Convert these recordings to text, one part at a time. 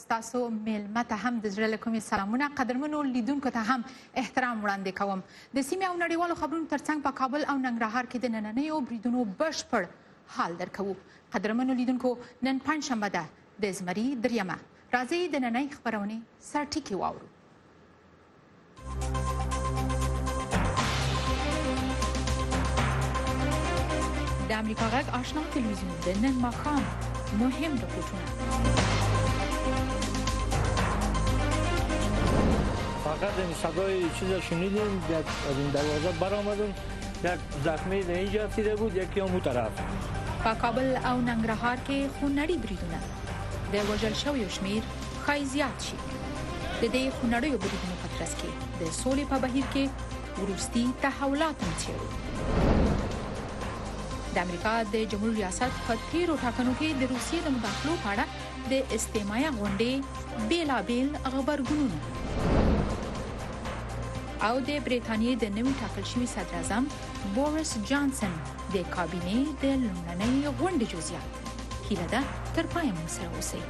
ستاسو میلمه ته هم د زړه له کومې سلامونه، قدرمنو لیدونکو ته هم احترام وړاندې کوم. د سیمې او نړیوالو خبرونو ترڅنګ په کابل او ننګرهار کې د نننیو بریدونو بشپړ حال درکوو. قدرمنو لیدونکو، نن پنجشنبه ده د زمري 3مه. راځئ د نننۍ خپرونې سرټکي واورو. د امریکا غږ آشنا تلویزیون د نن ماښام مهم رپورټونه. فقط این صدای چیز شنیدیم، یک از این دروازه برآمدیم، یک زخمی در اینجا رسیده بود، یکی هم اون طرف. په کابل او ننګرهار کې خونړي بریدونه د وژل شویو شمیر ښایي زیات شي. د دې خونړیو بریدونو په ترڅ کې د سولې په بهیر کې وروستي تحولات هم څېړو. د امریکا د جمهور ریاست په تیرو ټاکنو کې د روسیې د مداخلو په اړه د استعمایه غونډې بېلابېل غبرګونونه او د برېټانیې د نوي ټاکل شوي صدر اعظم بوریس جانسن د کابینې د لومړنۍ غونډې جزئیات. هیله ده تر پایه مو سره اوسئ.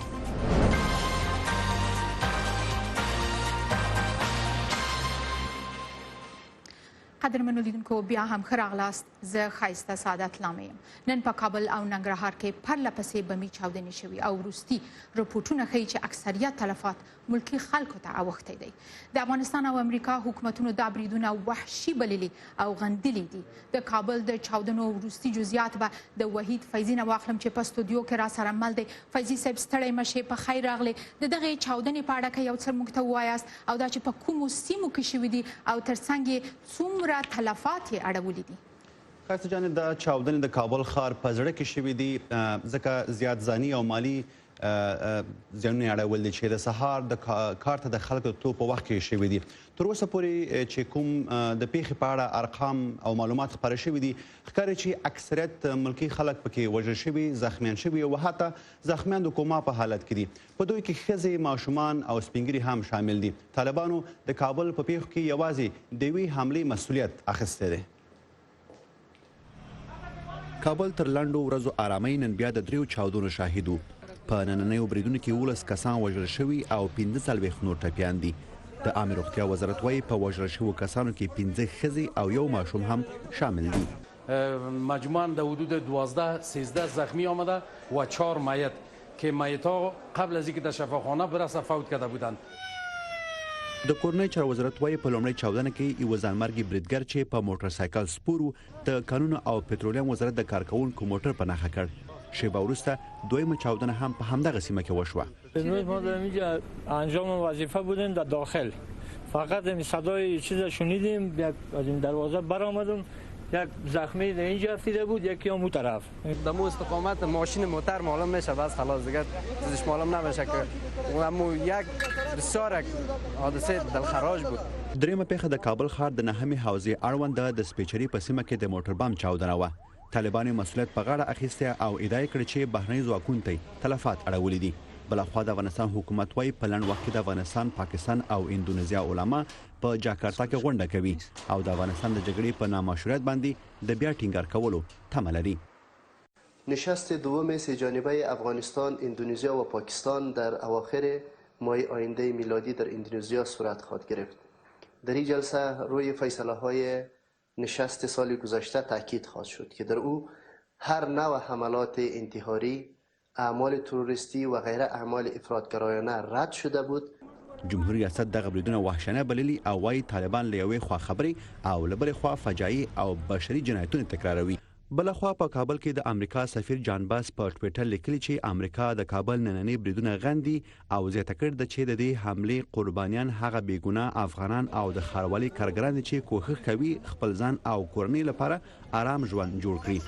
قدرمنو لیدونکو، بیا هم ښه راغلاست. زه ښایسته سعادت لامه یم. نن په کابل او ننګرهار کې پرله پسې بمي چاودنې شوي او وروستي رپورټونه ښیي چې اکثریت تلفات ملکي خلکو ته اوښتی دی. د افغانستان او امریکا حکومتونو دا بریدونه وحشي بللي او غندلي دي. د کابل د چاودنو وروستي جزئیات به د وحید فیضي نه واخلم چې په استودیو کې راسره مل دی. فیضي صاحب، ستړی مه شئ، په خیر راغلی. د دغې چاودنې په اړه که یو څه موږ ته ووایاست، او دا چې په کومو سیمو کې شوي دي او ترڅنګ یې څومره تلفات یې اړولي دي. ښایسته جانې، دا چاودنې د کابل ښار په زړه کې شوي دي، ځکه زیات ځاني او مالي زیانونه یې اړول دي چې د سهار د کار ته د خلکو د تلو په وخت کې شوي دي. تر اوسه پورې چې کوم د پیښې په اړه ارقام او معلومات خپاره شوي دي، ښکاري چې اکثریت ملکي خلک پکې وژل شوي، زخمیان شوي او حتی زخمیان د کوما په حالت کې دي. په دوی کې ښځې، ماشومان او سپینګري هم شامل دي. طالبانو د کابل په پیښو کې یوازې د یوې حملې مسؤلیت اخیستی دی. کابل تر لنډو ورځو آرامۍ نن بیا د 3 چاودنو شاهد و. په نننیو بریدونو کې 19 کسان وژل شوي او 45 نور ټپیان دي. د عامه روغتیا وزارت وایي په وژل شوو کسانو کې 5 ښځې او 1 ماشوم هم شامل دي. مجموعاً در حدود 12-13 زخمی آمده و 4 میت که میت‌ها قبل از اینکه در شفاخانه برسه فوت کرده بودند. د کورنۍ چارو وزارت وایي په لومړۍ چاودنه کې یوه ځانمرګي بریدګر چې په موټرسایکل سپور و، د کانونو او پترولیم وزارت د کارکوونکو موټر په نښه کړ. شیبه وروسته دویمه چاودنه هم په همدغه سیمه کې وشوه. امروز ما در اینجا انجام وظیفه بودیم در داخل، فقط این صدای چیز شنیدیم، یک از این دروازه برآمدیم، یک زخمی در اینجا رسیده بود، یکی هم اون طرف. در مو استقامت ماشین موتر معلوم میشه، بس خلاص دیگه چیزش معلوم نمیشه که مو یک بسیار حادثه دلخراش بود. دریمه پیښه د کابل ښار د 9مې حوزې اړوند د سپیچري په سیمه کې د موټر بم چاودنه وه. طالبان مسؤلیت په غاړه اخیستی او ادعا کړې چې بهرني ځواکونو ته تلفات اړولي دي. بلخوا د افغانستان حکومت وایي په لنډ وخت کې د افغانستان، پاکستان او اندونیزیا علما په جاکارتا کې غونډه کوي او د افغانستان د جګړې په نامشروعیت باندې د بیا ټینګار کولو تمه لري. نشست دوم سه‌جانبه افغانستان، اندونزیا و پاکستان در اواخر ماه آینده میلادی در اندونزیا صورت خواهد گرفت. در این جلسه روی فیصله‌های نشست سال گذشته تاکید خواهد شد که در او هر نوع حملات انتحاری، اعمال تروریستی و غیره اعمال افراطگرایانه رد شده بود. جمهور ریاست دغه بریدونه وحشیانه بللي او وایي طالبان له یوې خوا خبرې او له بلې خوا فجایي او بشري جنایتونه تکراروي. بلخوا په کابل کې د امریکا سفیر جان باس په ټویټر لیکلي چې امریکا د کابل نننۍ بریدونه غندي او زیاته کړې ده چې د دې حملې قربانیان هغه بېګناه افغانان او د ښاروالۍ کارګران دي چې کوښښ کوي خپل ځان او کورنۍ لپاره آرام ژوند جوړ کړي.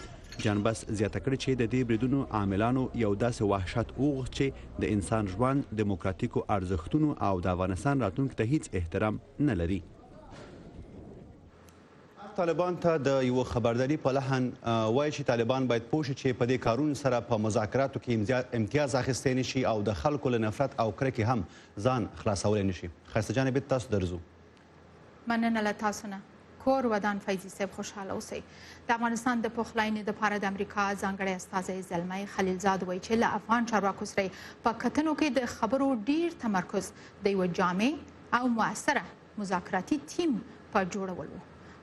جان باس زیاته کړې چې د دې بریدونو عاملانو یو داسې وحشت وغوښت چې د انسان ژوند، دیموکراتیکو ارزښتونو او د افغانستان راتلونکي ته هیڅ احترام نه لري. طالبان ته د یو خبرداري په لحن وایي چې طالبان باید پوه شي چې په دې کارونو سره په مذاکراتو کې امتیاز اخیستی نشي او د خلکو له نفرت او کرکې هم ځان خلاصولی نشي. ښایسته جانې، بیرته تاسو درځو. مننه له تاسو نه. کور ودان فیضي صاحب خوشحاله اوسئ. د افغانستان د پخلاینې دپاره د امریکا ځانګړی استازی زلمی خلیلزاد وایي چې له افغان چارواکو سره په کتنو کې د خبرو ډیر تمرکز د یوه جامع او مؤثره مذاکراتي ټیم په جوړول و.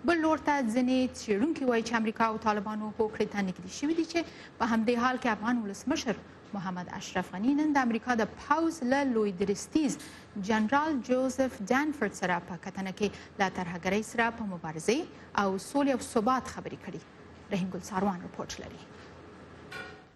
بل لور ته ځینې څېړونکي وایي چې امریکا او طالبانو هوکړې ته نږدې شوي دي چې په همدې حال کې افغان ولسمشر محمد اشرف غني نن د امریکا د پوځ له لوی درستیز جنرال جوزف ډانفورد سره په کتنه کې له ترهګرۍ سره په مبارزې او سولې او ثبات خبرې کړي. رحیم ګل ساروان رپورټ لري.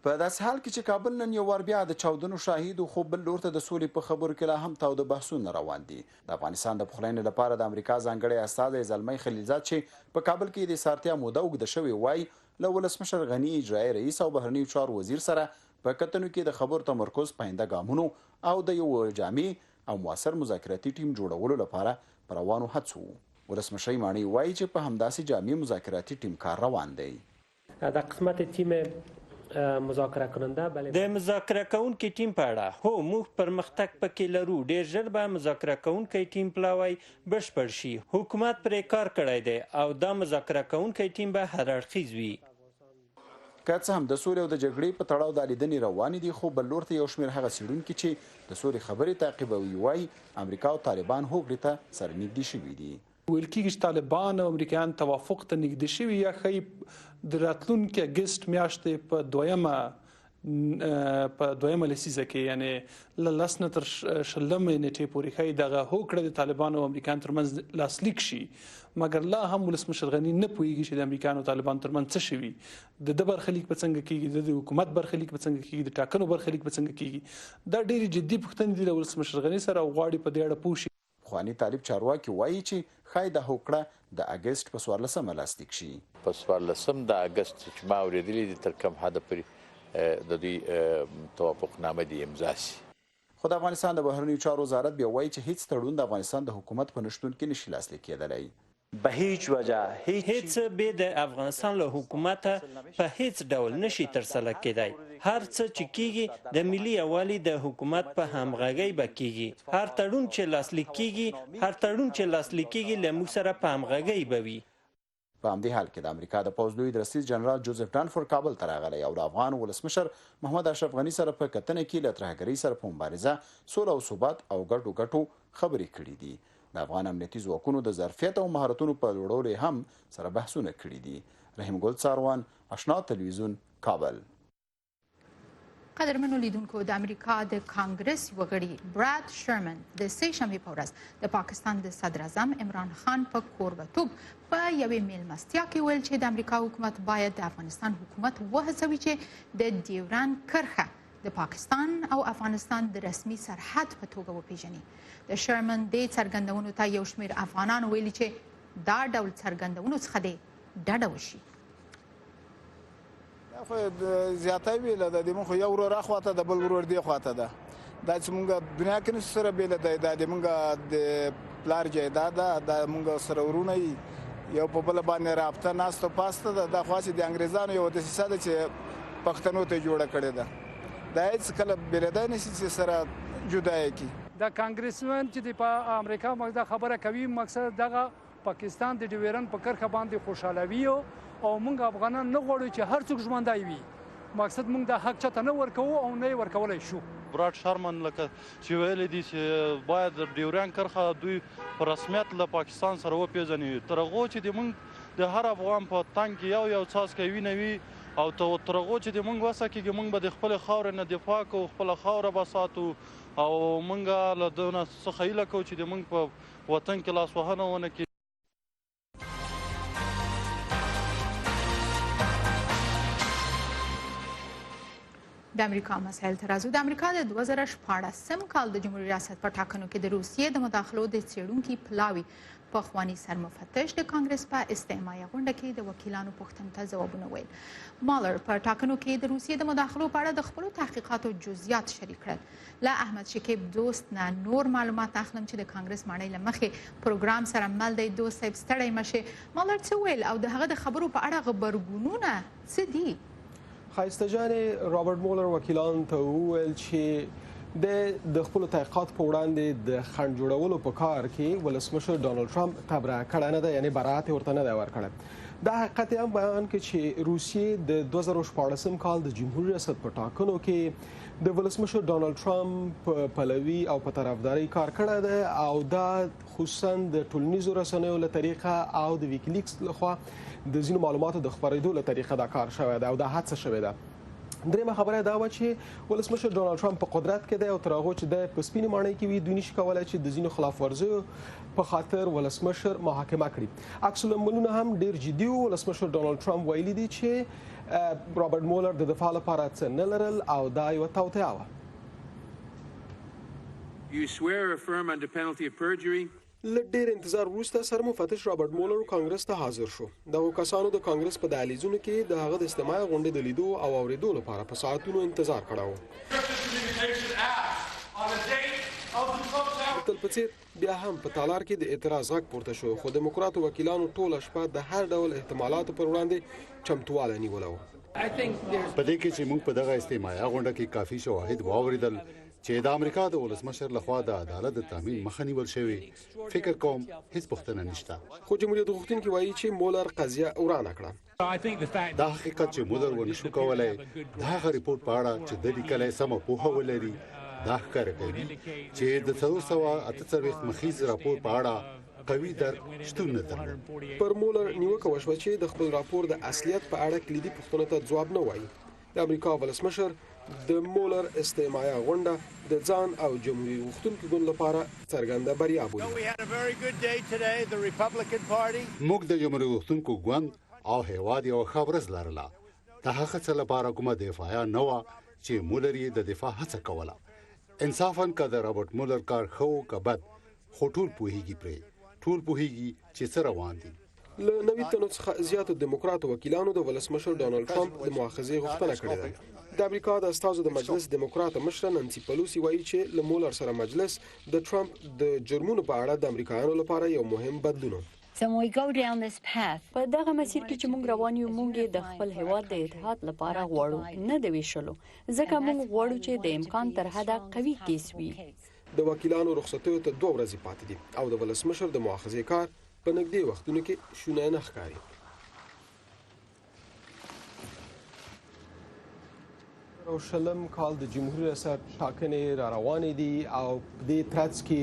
په داسې حال کې چې کابل نن یو وار بیا د چاودنو شاهد خو بل لور ته د سولې په خبرو کې لا هم تاوده بحثونه روان دي. د افغانستان د پخلاینې لپاره د امریکا ځانګړی استازی زلمی خلیلزاد چې په کابل کې د سارتیا موده اوږده شوې وای له ولسمشر غني اجرایي رئیس او بهرنیو چارو وزیر سره په کتنو کې د خبرو تمرکز پاینده ګامونو او د یو جامع او مؤثر مذاکراتي ټیم جوړولو لپاره پر روانو هڅو. ولسمشر ماڼۍ وایي چې په همداسې جامع مذاکراتي ټیم کار روان دی. د قسمت تیم مذاکره کننده د مذاکره کوونکي ټیم په اړه هو موږ پرمختګ پکې لرو. ډیر ژر به مذاکره کوونکی ټیم پلاوی بشپړ شي. حکومت پرې کار کړی دی او دا مذاکره کوونکی ټیم به هر اړخیز وي. که څه هم د سولې او د جګړې په تړاو د لیدنې روانې دي خو بل لور ته یو شمېر هغه څېړونکي چې د سولې خبرې تعقیبوي وایي امریکا او طالبان هوکړې ته سره نږدې شوي دي. ویل کېږي چې طالبان او امریکایان توافق ته نږدې شوي یا ښایي د راتلونکي اګست میاشتې په دویمه لسیزه کې یعنې له 10 نه تر 20 نیټې پورې ښایي دغه هوکړه د طالبانو او امریکایانو ترمنځ لاسلیک شي. مګر لا هم ولسمشر غني نه پوهیږي چې د امریکایانو او طالبانو ترمنځ څه شوي. د برخلیک به څنګه کېږي، د حکومت برخلیک به څنګه کېږي، د ټاکنو برخلیک به څنګه کېږي. دا ډېرې جدي پوښتنې دي له ولسمشر غني سره او غواړي په دې اړه پوه شي. پخواني طالب چارواکي وایي چې ښایي دا هوکړه د اګست په 14مه لاسلیک شي. په 14 د اګست چې ما اورېدلي دي تر کم حده پورې د دوی توافقنامه دې امضا شي. خو د افغانستان د بهرنیو چارو وزارت بیا وایي چې هیڅ تړون د افغانستان د حکومت په نشتون کې نشي لاسلیک کېدلی. به هیڅ وجه هیڅ به د افغانستان له حکومت په هیڅ ډول نشي ترسره کېدای. هر څه چې کېږي د ملي یووالي د حکومت په همغږۍ به کېږي. هر تړون چې لاسلیک کېږي له موږ سره په همغږۍ به وي. په همدې حال کې د امریکا د پوځ لوی درستیز جنرال جوزف ډانفورد کابل ته راغلی او د افغان ولسمشر محمد اشرف غني سره په کتنه کې له ترهګرۍ سره په مبارزه سوله او ثبات او ګټو خبرې کړې دي. د افغان امنیتي ځواکونو د ظرفیت او مهارتونو په لوړولو هم سره بحثونه کړي دي. رحیم ګل ساروان، آشنا تلویزیون، کابل. قدرمنو لیدونکو، د امریکا د کانګرس یو غړي براد شرمن د سې شنبې په ورځ د پاکستان د صدر اعظم عمران خان په کوربتوب په یوې میلمستیا کې ویل چې د امریکا حکومت باید د افغانستان حکومت وهڅوي چې د ډیورند کرښه د پاکستان او افغانستان د رسمي سرحد په توګه وپیژني. د شرمن دې څرګندونو ته یو شمېر افغانانو ویلي چې دا ډول څرګندونو څخه دې ډډه وشي. خو زیاته بیله ده، د موږ یو ورور اخواته د بل ورور دې خواته ده. دا چې موږ دنیا کې نشو سره بیله ده، دا د موږ د پلار جایداد ده، دا موږ سره ورونه یو په بله باندې رابطه ناست و پاسته ده. دا خوا چې د انګریزانو یوه دسیسه ده چې پښتنو ته جوړه کړې ده. دا هېڅ کله بیلېدای نشي چې سره جدا یې کړي. د کانګرسمن چې په امریکا موږ دا خبره کوي مقصد دغه پاکستان د ډیورند په کرښه باندې خوشحالوي او موږ افغانان نه غواړو چې هر څوک ژوندی وي. مقصد موږ د حق چاته نه ورکوو او نه یې ورکولی شو. براد شرمن لکه چې ویلي دي چې باید د ډیورند کرښه دوی په رسمیت له پاکستان سره وپېژني. تر هغو چې د موږ د هر افغان په تنګ کې یو څاڅکی وینه وي او تر هغو چې د موږ وسه کېږي موږ به د خپلې خاورې نه دفاع کوو، خپله خاوره به ساتو او موږ له دونه څخه هیله کوو چې د موږ په وطن کې لاسوهنه ونه کړي. د امریکا مسایل ته راځو. د امریکا د 2014 کال د جمهوریت ریاست په ټاکنو کې د روسیې د مداخلو د څېړونکي پلاوي پخوانی سرمفتش د کانګرس په استعمایه غونډه کې د وکیلانو پوښتنو ته ځوابونه ویل. مالر په ټاکنو کې د روسیې د مداخلو په اړه د خپلو تحقیقاتو جزئیات شریک کړل. له احمد شکیب دوست نه نور معلومات اخلم چې د کانګرس ماڼۍ له مخې پروګرام سره مل دی. دوست صاحب ستړی مشې. مالر څه ویل او د هغه د خبرو په اړه غبرګونونه څه دي؟ ښایسته جانې، رابرټ مولر وکیلانو ته وویل چې د خپلو تحقیقات په وړاندې د خنډ جوړولو په کار کې ولسمشر ډانلډ ټرمپ تبرئه کړې نه ده، یعنې براعت یې ورته نه دی ورکړی. دا حقیقت یې هم بیان کړ چې روسیې د 2014 کال د جمهوري ریاست په ټاکنو کې د ولسمشر ډانلډ ټرمپ په پلوي او په طرفداري کار کړی دی، او دا خصوصا د ټولنیزو رسنیو له طریقه او د ویکیلیکس لخوا د ځینو معلوماتو د خپرېدو له طریقه دا کار شوی دی او دا هڅه شوې ده. درېمه خبره دا وه چې ولسمشر ډانلډ ټرمپ په قدرت کې دی او تر هغو چې دی په سپینې ماڼۍ کې وي، دوی نشي کولی چې د ځینو خلاف ورزیو په خاطر ولسمشر محاکمه کړي. عکس العملونه هم ډېر جدي وو. ولسمشر ډانلډ ټرمپ ویلي دي چې رابرټ مولر د دفاع لپاره څه نه لرل او دا یوه توطیه وه. له ډېر انتظار وروسته سرمفتش رابرټ مولر کانګرس ته حاضر شو. دغو کسانو د کانګرس په دهلیزونو کې د هغه د اجتماعي غونډې د لیدو او اورېدو لپاره په ساعتونو انتظار کړی و. تل په څېر بیا هم په تالار کې د اعتراض غږ پورته شو، خو دیموکراتو وکیلانو ټوله شپه د هر ډول احتمالاتو پر وړاندې چمتوالی نیولی و. په دې کې چې موږ په دغه اجتماعي غونډه کې کافي شواهد واورېدل چې د امریکا د ولسمشر لخوا د عدالت د تامین مخه نیول شوې، فکر کوم هیڅ پوښتنه نشته. خو جمهوریت غوښتونکي وایي چې مولر قضیه ورانه کړه. دا حقیقت چې مولر ونشو کولی د هغه ریپورت په اړه چې د لیکلی سمه پوهه ولري دا ښکاره کوي چې د 448 مخیز راپور په اړه قوي درک شتون نه درلود. پر مولر نیوکه وشوه چې د خپل راپور د اصلیت په اړه کلیدي پوښتنو ته ځواب نه وایي. د امریکا ولسمشر د مولر استماعي غونډه د ځان او جمهوریت غوښتونکو ګوند لپاره څرګنده بریا بولي. موږ د جمهوریت غوښتونکو ګوند او هیواد یو ښه ورځ لرله. د هغه څه لپاره کومه دفاعیه نه وه چې مولر یې د دفاع هڅه کوله. انصافاً که د رابرټ مولر کار ښه و که بد، خو ټول پوهیږي پرې، ټول پوهیږي چې څه روان دي. له 90 تنو څخه زیاتو دیموکراتو وکیلانو د ولسمشر ډانلډ ټرمپ د مؤاخذې غوښتنه کړې ده. د امریکا د استازو د مجلس دیموکراته مشره نانسي پلوسی وایي چې له مولر سره مجلس د ټرمپ د جرمونو په اړه د امریکایانو لپاره یو مهم بدلون و. په دغه مسیر کې چې موږ روان یو، موږ د خپل هیواد د اتحاد لپاره غواړو، نه د ویشلو، ځکه موږ غواړو چې د امکان تر حده قوي کیس وي. د وکیلانو رخصتیو ته 2 ورځې پاتې دي او د ولسمشر د مؤاخذې کار په نږدې وختونو کې شونه نه ښکاري. او شلم کال د جمهوریت ریاست ټاکنې را روانې دي او په دې ترڅ کې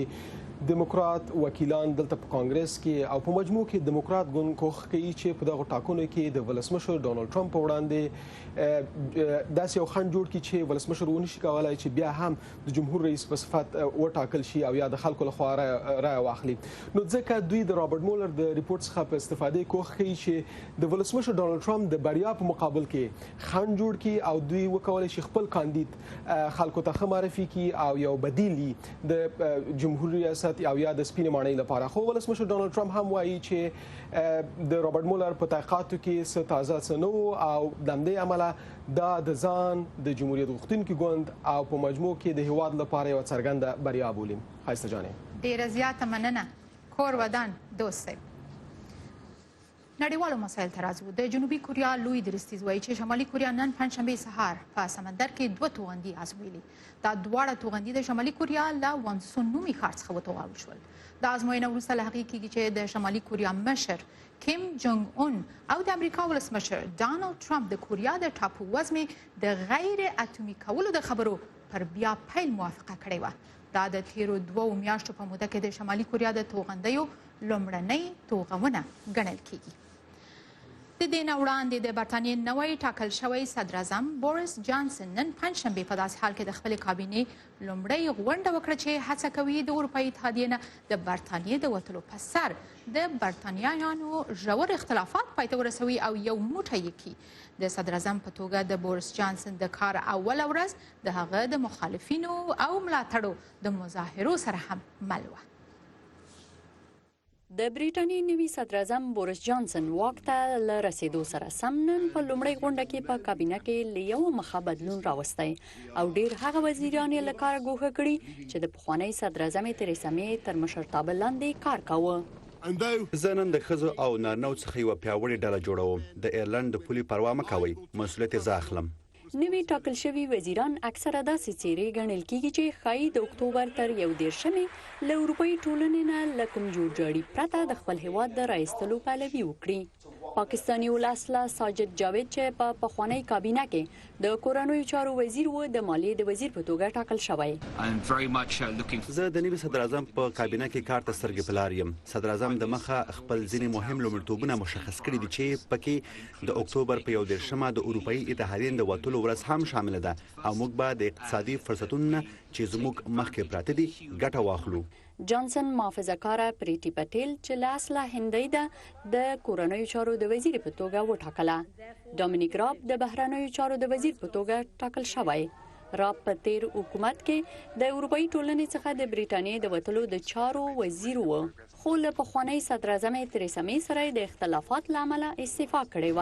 دیموکرات وکیلان دلته په کانګرس کې او په مجموع کې دیموکرات ګوند کوښښ کوي چې په دغه ټاکنو کې د ولسمشر ډانلډ ټرمپ په وړاندې داسې یو خنډ جوړ کړي چې ولسمشر ونشي کولی چې بیا هم د جمهور رئیس په صفت وټاکل شي او یا د خلکو لخوا رایه واخلي. نو ځکه دوی د رابرټ مولر د ریپورت څخه په استفادې کوښښ کوي چې د ولسمشر ډانلډ ټرمپ د بریا په مقابل کې خنډ جوړ کړي او دوی وکولی شي خپل کاندید خلکو ته ښه معرفي کړي او یو بدیل د جمهور ریاست او یا د سپینې ماڼۍ لپاره. خو ولسمشر ډانلډ ټرمپ هم وایي چې د رابرټ مولر په تحقیقاتو کې څه تازه څه نه و او د همدې امله دا د ځان د جمهوریت غوښتونکي ګوند او په مجموع کې د هیواد لپاره یوه څرګنده بریا بولي. ښایسته جانې، ډېره زیاته مننه. کور ودان دوست صاحب. نړیوالو مسایل ته راځو. د جنوبي کوریا لوی درستیز وایي چې شمالي کوریا نن پنجشنبې سهار په سمندر کې 2 توغندي ازمویلي. دا دواړه توغندي د شمالي کوریا له وانسون نومي ښار څخه وتوغول شول. د ازموینې وروسته له هغې کېږي چې د شمالي کوریا مشر کیم جونګ اون او د امریکا ولسمشر ډانلډ ټرمپ د کوریا د ټاپو وزمې د غیر اتومي کولو د خبرو پر بیا پیل موافقه کړې وه. دا د تیرو 2 میاشتو په موده کې د شمالي کوریا د توغندیو لومړنۍ توغونه ګڼل کېږي. د دې نه وړاندې د برټانیې نوی ټاکل شوی صدر اعظم بوریس جانسن نن پنجشنبې په داسې حال کې د خپلې کابینې لومړۍ غونډه وکړه چې هڅه کوي د اروپایي اتحادیې نه د برټانیې د وتلو په سر د برټانیایانو ژور اختلافات پای ته ورسوي او یو موټی یې کړي. د صدر اعظم په توګه د بوریس جانسن د کار اوله ورځ د هغه د مخالفینو او ملاتړو د مظاهرو سره هم مل وه. د بریټانیې نوي صدر اعظم بوریس جانسن واک ته له رسیدو سره سم نن په لومړۍ غونډه کې په کابینه کې له یوه مخه بدلون راوستی او ډېر هغه وزیران یې له کاره ګوښه کړي چې د پخوانۍ صدر اعظم تریسا مې تر مشرتابه لاندې کار کاوه. زه نن د ښځو او نارینهو څخه یوه پیاوړې ډله جوړوم. د ایرلنډ د پولې پروا مه کوئ، مسؤلیت یې زه اخلم. نوي ټاکل شوي وزیران اکثره داسې څیرې ګڼل کیږي چې ښایي د اکتوبر تر 21 له اروپایي ټولنې نه له کوم جوړجاړي پرته د خپل هیواد د رایستلو پلوي وکړي. پاکستاني ولسمشر ساجد جاوید چې په پخوانۍ کابینه کې د کورنیو چارو وزیر و د مالیې د وزیر په توګه ټاکل شوی. زه د نوي صدر اعظم په کابینه کې کار ته سترګې په لار یم. صدر اعظم د مخه خپل ځینې مهم لومړیتوبونه مشخص کړي دي چې پکې د اکتوبر په 21 د اروپایي اتحادیې د وتلو ورځ هم شامل ده او موږ به د اقتصادي فرصتونو چې زموږ مخکې پراته دي ګټه واخلو. جانسن محافظه کاره پریټي پټیل چې له اصله هندۍ ده د کورنیو چارو د وزیر په توګه وټاکله. ډومینیک راب د بهرنیو چارو د وزیر په توګه ټاکل شوی. راب په تیر حکومت کې د اروپایي ټولنې څخه د بریټانیې د وتلو د چارو وزیر و، خو له پخوانۍ صدر اعظم تریسا مې سره د اختلافات لامل استعفا کړې و.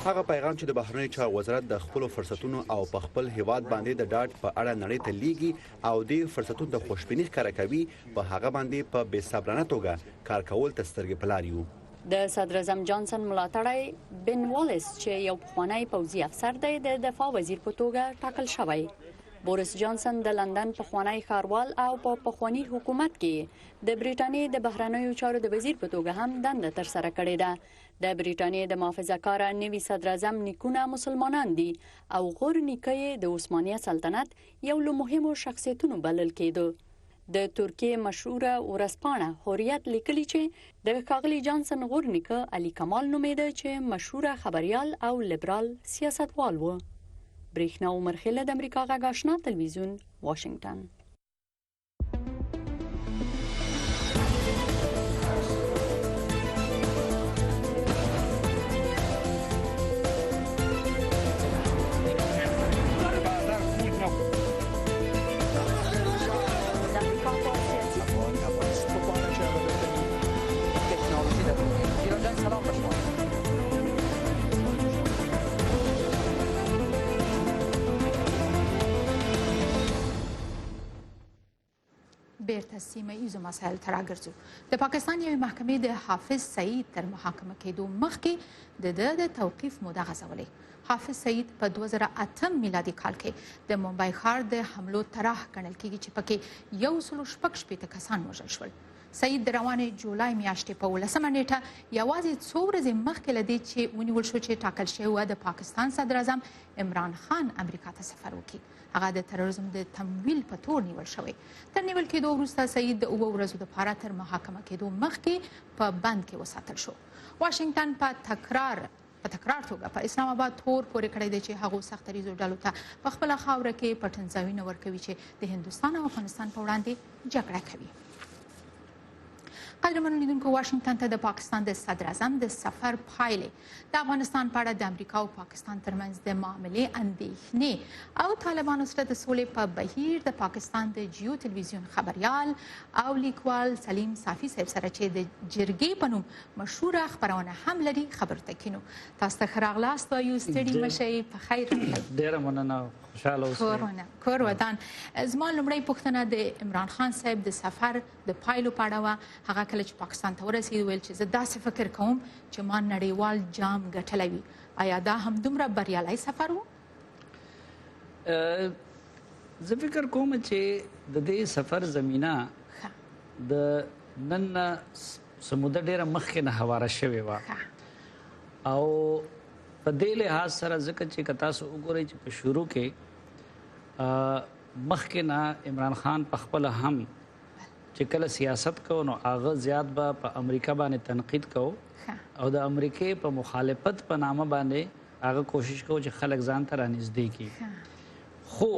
هغه پیغام چې د بهرنیو چارو وزارت د خپل فرصتونو او په خپل هیواد باندې د ډاټ په اړه نړۍ ته لیږي او د فرصتونو د خوشبینی ښکاره کوي، په هغه باندې په بې صبرانه توګه کار کول ته سترګې په لار یو. د صدر اعظم جانسن ملاتړی بن والیس چې یو پخوانی پوځي افسر دی د دفاع وزیر په توګه ټاکل شوی. بوریس جانسن د لندن پخوانی ښاروال او په پخوانی حکومت کې د بریټانیې د بهرنیو چارو د وزیر په توګه هم دنده تر سره کړې ده. د بریټانیې د محافظه‌کاره نوي صدر اعظم نیکونه مسلمانان دي او غور نیکه د عثمانیه سلطنت یو له مهمو شخصیتونو بلل کېده. د ترکیې مشهوره ورځپاڼه حریت لیکلي چې د ښاغلي جانسن غور نیکه علي کمال نومیده چې مشهوره خبریال او لیبرال سیاستوال و. برېښنا عمر خیله د امریکا غږ آشنا تلویزیون واشنگټن. بیرته سیمه ایزو مسایل ته راګرځو. د پاکستان یوې محکمې د حافظ سعید تر محاکمه کېدو مخکې د ده د توقیف موده غځولې. حافظ سعید په 2008 میلادي کال کې د ممبئی ښار د حملو طرح ګڼل کېږي چې پکې 166 کسان وژل شول. سعید د روانې جولای میاشتې په 18 نیټه یوازې څو ورځې مخکې له دې چې ونیول شو چې ټاکل شوی و د پاکستان صدر اعظم عمران خان امریکا ته سفر وکړي. هغه د تروریزم د تمویل په تور نیول شوی. تر نیول کېدو وروسته سعید د 7 ورځو لپاره تر محاکمه کېدو مخکې په بند کې وساتل شو. واشنگټن په تکرار توګه په اسلام آباد تور پورې کړی دی چې هغو سختریزو ډلو ته په خپله خاوره کې پټنځاوي ورکوي چې د هندوستان او افغانستان په وړاندې جګړه کوي. قدرمنو لیدونکو، واشنگټن ته د پاکستان د صدر اعظم د سفر پایلې د افغانستان په اړه د امریکا او پاکستان ترمنځ د معاملې اندېښنې او طالبانو سره د سولې په بهیر د پاکستان د جیو تلویزیون خبریال او لیکوال سلیم صافي صاحب سره چې د جرګې په نوم مشهوره خپرونه هم لري خبرو ته کینو. تاسو ته ښه راغلاست وایو، ستړي مه شئ، په خیر راغلئ. ډېره مننه، خوشحاله اوسئ. کور ودان. زما لومړی پوښتنه د عمران خان صاحب د سفر د پایلو په اړه وه. هغه کله چې پاکستان ته ورسېد ویل چې زه داسې فکر کوم چې ما نړیوال جام ګټلی وي. آیا دا هم دومره بریالی سفر و؟ زه فکر کوم چې د دې سفر زمینه د نن څه موده ډېره مخکې نه هواره شوې وه او په دې لحاظ سره ځکه چې که تاسو وګورئ چې په شروع کې مخکې نه عمران خان پخپله هم چې کله سیاست کو نو هغه زیات به په امریکا باندې تنقید کو او د امریکې په مخالفت په نامه باندې هغه کوشش کو چې خلک ځان ته رانږدې کړي. خو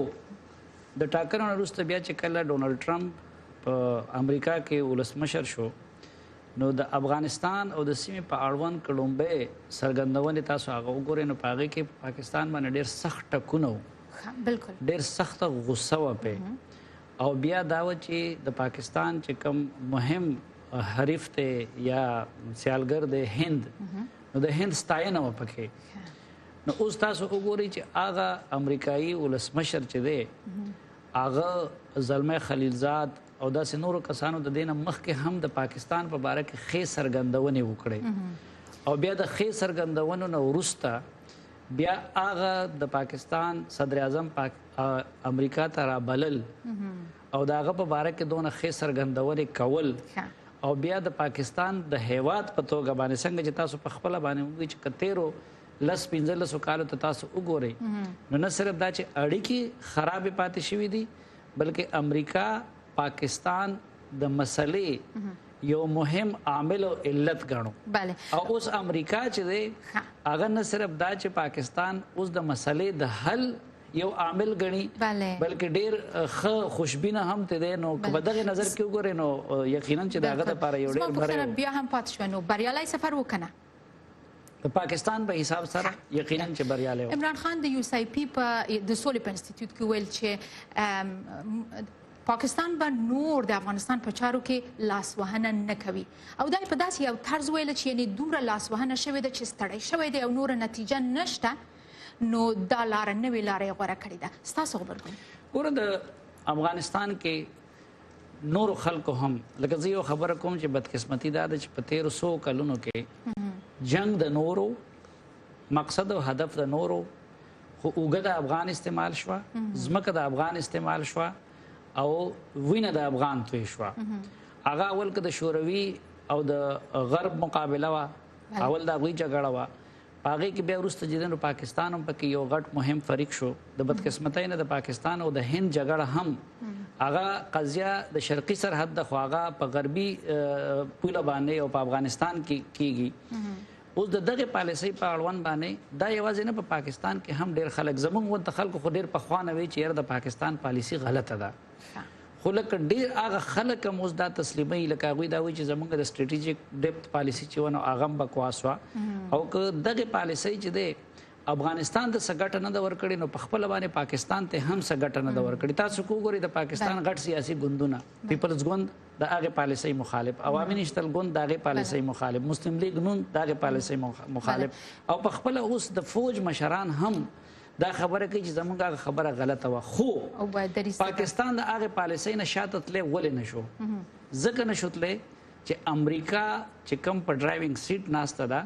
د ټاکنو نه وروسته بیا چې کله ډونالډ ټرمپ په امریکا کې ولسمشر شو نو د افغانستان او د سیمې په اړوند کلومبۍ څرګندونې تاسو هغه وګورئ نو په هغې کې پاکستان باندې ډېر سخت ټکونه وو، ډېر سخته غصه وه پې. او بیا دا و چې د پاکستان چې کوم مهم حریف دی یا سیالګر دی هند، نو د هند ستاینه وه پکې. نو اوس تاسو وګورئ چې هغه امریکایي ولسمشر چې دی هغه زلمی خلیلزاد او داسې نورو کسانو د دې نه مخکې هم د پاکستان په باره کې ښې څرګندونې وکړې او بیا د ښې څرګندونو نه وروسته بیا هغه د پاکستان صدر اعظم امریکا ته رابلل او د هغه په باره کې دونه ښې څرګندونې کول او بیا د پاکستان د هیواد په توګه باندې څنګه چې تاسو په خپله باندې وګورئ چې که تیرو 10-15 کالو ته تاسو وګورئ نو نه صرف دا چې اړیکې خرابې پاتې شوي دي بلکې امریکا پاکستان د مسلې یو مهم عامل او علت ګڼو او اوس امریکا چې دی هغه نه صرف دا چې پاکستان اوس د مسلې د حل یو عامل ګڼي بلکې ډیر ښه خوشبینه هم ته دی نو که په دغه نظر کې وګورئ نو یقینا چې د هغه دپاره یو ډېر بری بیا هم پاتې شوه نو بریالی سفر وکنه د پاکستان په حساب سره یقینا چې بریالی و عمران خان د USIP په د سولې په انسټیټیوټ کې ویل چې پاکستان به نور د افغانستان په چارو کې لاسوهنه نه کوي او دا په داسې یو طرز ویل چې یعنې دومره لاسوهنه شوې ده چې ستړی شوی دی او نوره نتیجه نشته نو دا لاره نوې لاره یې غوره کړې ده ستاسو غبرګون ګوره د افغانستان کې نورو خلکو هم لکه زه یو خبره کوم چې بدقسمتي دا ده چې په 1300 کلونو کې جنگ د نورو مقصد او هدف د نورو خو اوږه د افغان استعمال شوه ځمکه د افغان استعمال شوه او وینه د افغان توی شوه هغه اول که د شوروي او د غرب مقابله وه اول د هغوی جګړه وه په هغې کې بیا وروسته چې دی نو پاکستان هم پکې یو غټ مهم فریق شو د بدقسمتۍ نه د پاکستان او د هند جګړه هم هغه قضیه د شرقي سرحد د خو هغه په غربي پوله باندې او په افغانستان کې کیږي اوس د دغې پالیسۍ په اړوند باندې دا یوازې نه په پاکستان کې هم ډېر خلک زموږ غونته خلکو خو ډېر پخوا نه وی چې یاره د پاکستان پالیسي غلطه ده خو لکه ډېر هغه خلک هم اوس دا تسلیموي لکه هغوی دا وایي چې زموږ د سټریټیجیک ډیپت پالیسي چې وه نو هغه هم بکواس وه او که دغې پالیسۍ چې دی افغانستان ته څه ګټه نه ده ورکړې نو په خپله باندې پاکستان ته هم څه ګټه نه ده ورکړې تاسو که وګورئ د پاکستان غټ سیاسي ګوندونه پیپلز ګوند د هغې پالیسۍ مخالف عوامي نشتل ګوند د هغې پالیسۍ مخالف مسلم لیگ نون د هغې پالیسۍ مخالف او په خپله اوس د فوج مشران هم دا خبره کوي چې زموږ هغه خبره غلطه وه خو پاکستان د هغې پالیسۍ نه شاته تللی ولې نه شو ځکه نه شو تللی چې امریکا چې کوم په ډرایوینګ سیټ ناسته ده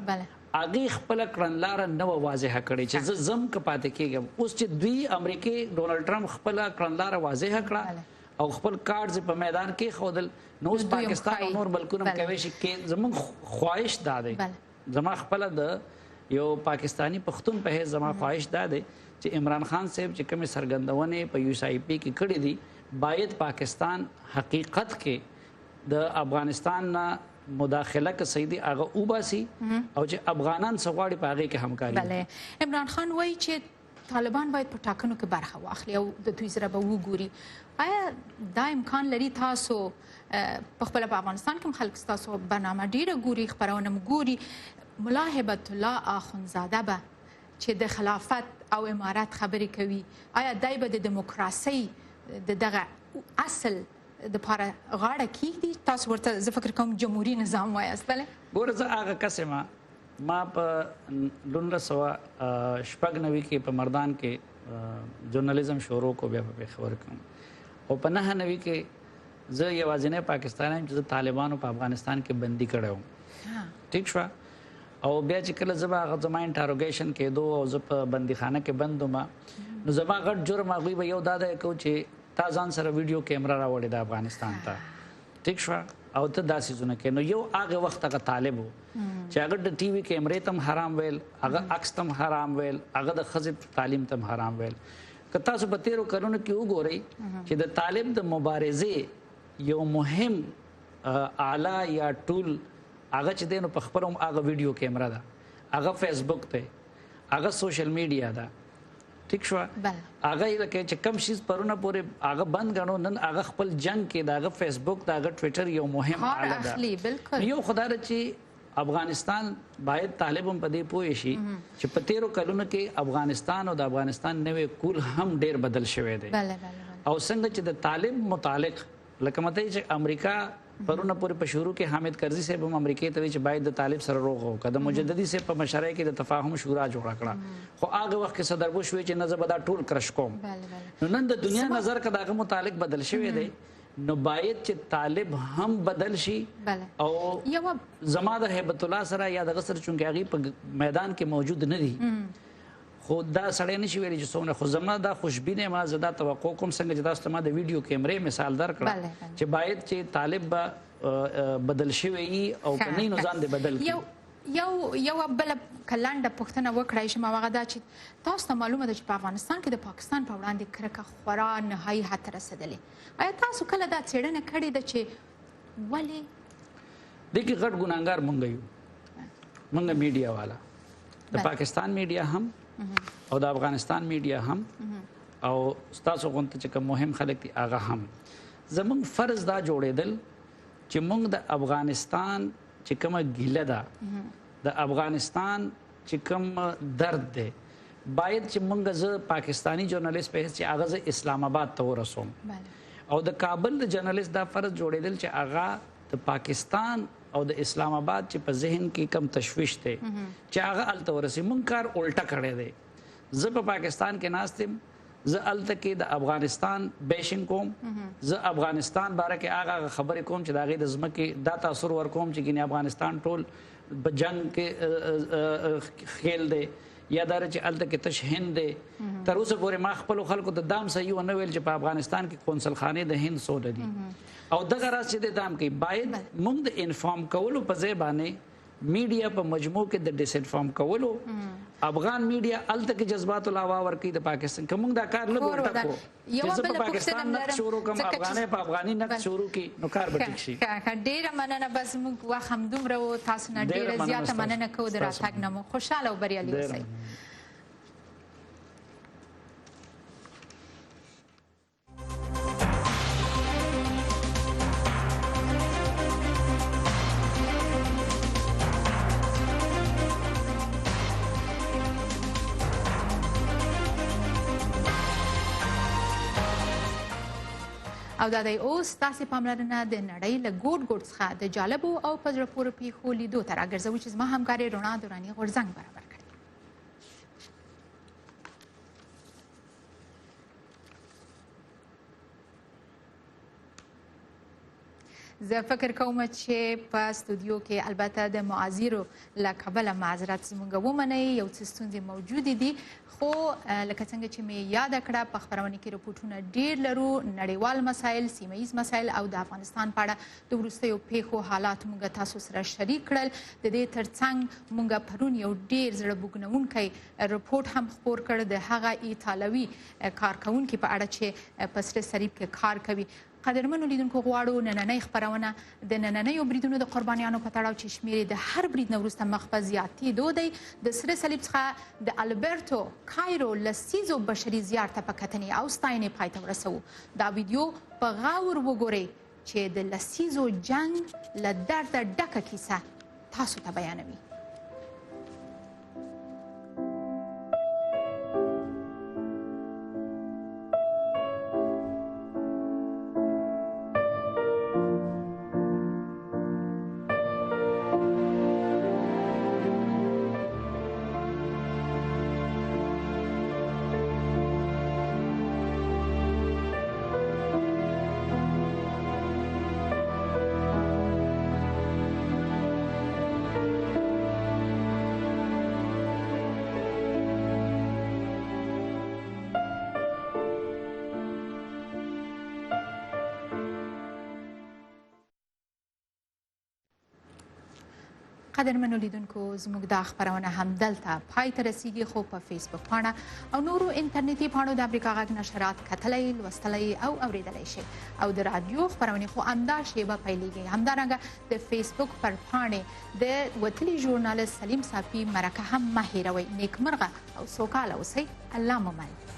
هغې خپله کړنلاره نه وه واضحه کړې چې زه ځم که پاتې کېږم اوس چې دوی امریکې ډونالډ ټرمپ خپله کړنلاره واضحه کړه او خپل کارډز په میدان کې ښودل نو اوس پاکستان او نور ملکونه هم کولی شي کې زموږ خواهش دا دی زما خپله د یو پاکستانی پښتون په حیث زما خواهش دا دی چې عمران خان صاحب چې کومې څرګندونې په USIP کې کړې دي باید پاکستان حقیقت کې د افغانستان نه مداخله که صحیح دی هغه وباسي او چې افغانان څه غواړي په هغې کې همکاري بله عمران خان وایي چې طالبان باید په ټاکنو کې برخه واخلي او د دوی سره به وګوري آیا دا امکان لري تاسو په خپله په افغانستان کې هم خلک ستاسو برنامه ډېره ګوري خپرونه م ګوري ملا هبت الله اخندزاده به چې د خلافت او امارت خبرې کوي آیا دای به د دیموکراسۍ د دغه اصل دپاره غاړه کیږدي تاسو ورته زه فکر کوم جمهوري نظام وایاست بله ګوره زه هغه کس یم ما په 1996 کې په مردان کې ژورنالیزم شروع کو بیا په پېښور کې او په 99 کې زه یوازینی پاکستانی یم چې زه طالبانو په افغانستان کې بندي کړی وم ټیک شوه او بیا چې کله زه به هغه زما انټاروګیشن کېدو او زه په بندیخانه کې بند وم نو زما غټ جرم هغوی به یو دا دی کو چې تا ځان سره ویډیو کیمره راوړې ده افغانستان ته ټیک شوه او ته دا څیزونه کوې نو یو هغه وخت هغه طالب و چې هغه د ټي وي کیمرې ته هم حرام ویل هغه عکس ته هم حرام ویل هغه د ښځې تعلیم ته هم حرام ویل که تاسو په 13 کلونو کې وګورئ چې د طالب د مبارزې یو مهم آله یا ټول هغه چې دی نو په خپله هم هغه ویډیو کیمره ده هغه فیسبوک دی هغه سوشل میډیا ده ټیک شوه هغه یې لکه چې کم شیز پرونه پورې هغه بند ګڼو نن هغه خپل جنګ کې د هغه فیسبوک د هغه ټویټر یو مهم آله ده یو خدا ده چې افغانستان باید طالب هم په دې پوه شي چې په 13 کلونو کې افغانستان او د افغانستان نوې کول هم ډیر بدل شوی دی او څنګه چې د طالب متعلق لکه مته چې امریکا پرونه پورې په شروع کې حامد کرزي صاحب هم امریکې ته وی چې باید د طالب سره روغ وکړه د مجددي صاحب په مشرۍ کې د تفاهم شورا جوړه کړه خو هغه وخت کې صدر بوش وی چې نه زه به دا ټول کرش کوم نو نن د دنیا نظر که د هغه متعلق بدل شوی دی نو باید چې طالب هم بدل شي او زما د هیبت الله سره یا دغه سره چونکې هغې په میدان کې موجود نه دي خو دا سړی نشي ویلی چې څومره، خو زما دا خوشبینه ما زه دا توقع کوم څنګه چې تاسو ته ما د ویډیو کیمرې مثال درکړه چې باید چې طالب به بدل شوی وي او که نه نو ځان دې بدل کړي. یو بله کلنډه پوښتنه وکړای شم، هغه دا چې تاسو ته معلومه ده چې په افغانستان کې د پاکستان په وړاندې کرکه خورا نهایي حد ته رسېدلې. آیا تاسو کله دا څېړنه کړې ده چې ولې؟ دې کې غټ ګناهګار مونږ یو، مونږ میډیا والا، د پاکستان میډیا هم او د افغانستان میډیا هم او ستاسو غونته چې کوم مهم خلک دي هغه هم. زمونږ فرض دا جوړېدل چې مونږ د افغانستان چې کومه ګیله ده، د افغانستان چې کوم درد دی، باید چې مونږ زه پاکستانی جرنالیست په حیث چې هغه زه اسلام آباد ته ورسوم او د کابل د جرنالیست دا فرض جوړېدل چې هغه د پاکستان او د اسلام آباد چې په ذهن کې کم تشویش دی چې هغه هلته ورسي. مونږ کار الټه کړی دی. زه په پاکستان کې ناست یم، زه هلته کې د افغانستان بیشنګ کوم، زه افغانستان باره کې هغه خبرې کوم چې د هغې د ځمکې دا تاثر ورکوم چې ګینې افغانستان ټول په جنګ کې خیل دی یا دا چې هلته کې تش هند دی. تر اوسه پورې ما خپلو خلکو ته دام صحیح ونه ویل چې په افغانستان کې قونسلخانې د هند څونه دي او دغه راز چې د دام کوي. باید موږ د انفارم کولو په ځای باندې میډیا په مجموع کې د ډیس انفارم کولو افغان میډیا هلته کې جذبات الهوا ورکوي د پاکستان که موږ دا کار لږ ورته کړو چې زه په پاکستان نقد شروع کړم، افغانۍ په افغاني نقد شروع کړي نو کار به ټیک شي. ډېره مننه. بس موږ وخت همدومره و، تاسو نه ډېره زیاته مننه کوو د راتګ نه مو. خوشحاله او بریالي اوسئ. او دا دی اوس تاسې پاملرنه د نړۍ له ګوټ ګوټ څخه د جالبو او په زړه پورې پیښو لیدو ته راګرځوو چې زما همکارې رڼا دوراني غورځنګ برابر کړی. زه فکر کوم چې په استودیو کې البته د معاذیرو له کبله معذرت زموږ ومنئ، یو څه ستونزې موجودې دي، خو لکه څنګه چې مې یاده کړه په خپرونه کې رپورټونه ډېر لرو، نړیوال مسایل، سیمه ییز مسایل او د افغانستان په اړه د وروستیو پیښو حالات موږ تاسو سره شریک کړل. د دې ترڅنګ موږ پرون یو ډېر زړه بوږنونکی رپورټ هم خپور کړ د هغه ایټالوي کارکوونکي په اړه چې په سره صلیب کې کار کوي. قدرمنو لیدونکو، غواړو نننۍ خپرونه د نننیو بریدونو د قربانیانو په تړاو چې شمېر د هر برید نه وروسته مخ په زیاتېدو دی، د سره صلیب څخه د البرټو کایرو لسیزو بشري زیار ته په کتنې او ستاینې پای ته ورسوو. دا ویډیو په غور وګورئ چې د لسیزو جنګ له درده ډکه کیسه تاسو ته بیانوي. قدرمنو لیدونکو، زموږ دا خپرونه همدلته پای ته رسیږي، خو په فیسبوک پاڼه او نورو انټرنیټي پاڼو د امریکا غږ نشرات کتلی، لوستلی او اوریدلی شئ. او د رادیو خپرونې خو همدا شیبه پیلیږي. همدارنګه د فیسبوک پر پاڼې د وتلي ژورنالست سلیم صافي مرکه هم مه هیروئ. نیکمرغه او سوکاله اوسئ. الله مو مل.